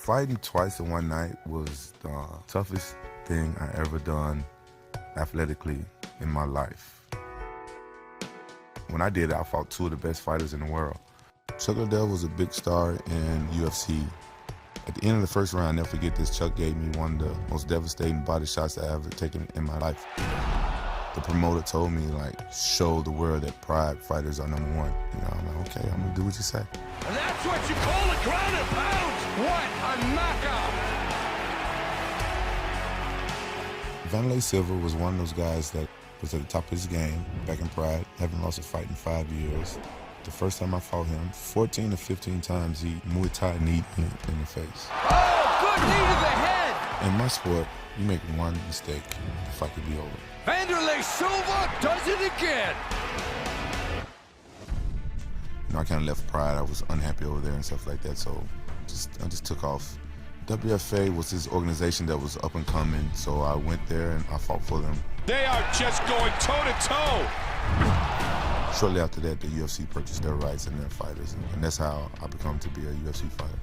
Fighting twice in one night was the toughest thing I ever done athletically in my life. When I did it, I fought two of the best fighters in the world. Chuck Liddell was a big star in UFC. At the end of the first round, I'll never forget this, Chuck gave me one of the most devastating body shots I ever taken in my life. The promoter told me, like, show the world that Pride fighters are #1. You know, I'm like, okay, I'm gonna do what you say. And that's what you call a ground and pound! What a knockout! Vanderlei Silva was one of those guys that was at the top of his game back in Pride, haven't lost a fight in 5 years. The first time I fought him, 14 to 15 times he Muay Thai kneed me in the face. Oh, good knee to the head! In my sport, you make one mistake, the fight could be over. Vanderlei Silva does it again! You know, I kind of left Pride. I was unhappy over there and stuff like that, so I just took off. WFA was this organization that was up and coming, so I went there and I fought for them. They are just going toe-to-toe! Shortly after that, the UFC purchased their rights and their fighters, and that's how I become to be a UFC fighter.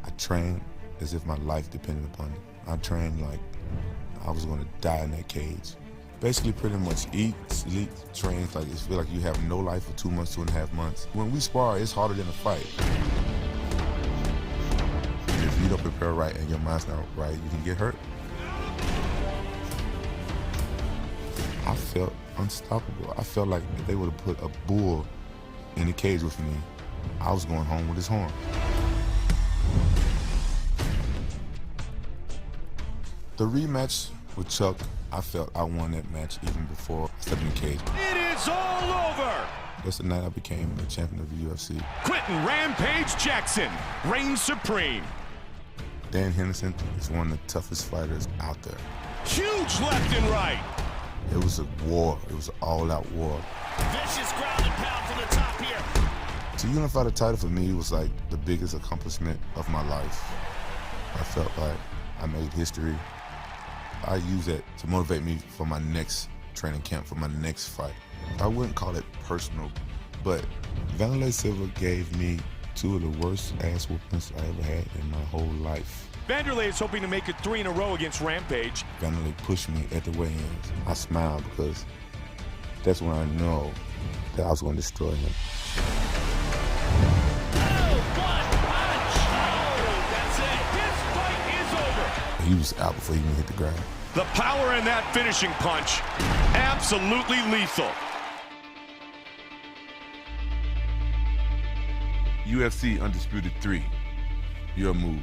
I trained as if my life depended upon it. I trained like I was going to die in that cage. Basically, pretty much eat, sleep, train, like it feels like you have no life for 2 months, 2.5 months. When we spar, it's harder than a fight. And if you don't prepare right and your mind's not right, you can get hurt. I felt unstoppable. I felt like if they would have put a bull in the cage with me, I was going home with his horn. The rematch with Chuck, I felt I won that match even before I stepped in the cage. It is all over! That's the night I became the champion of the UFC. Quinton Rampage Jackson reigns supreme. Dan Henderson is one of the toughest fighters out there. Huge left and right. It was a war. It was an all-out war. Vicious ground and pound from the top here. To unify the title for me was like the biggest accomplishment of my life. I felt like I made history. I use that to motivate me for my next training camp, for my next fight. I wouldn't call it personal, but Vanderlei Silva gave me two of the worst ass whoopings I ever had in my whole life. Vanderlei is hoping to make it 3 in a row against Rampage. Vanderlei pushed me at the weigh-ins. I smiled because that's when I know that I was going to destroy him. He was out before he even hit the ground. The power in that finishing punch, absolutely lethal. UFC Undisputed 3, your move.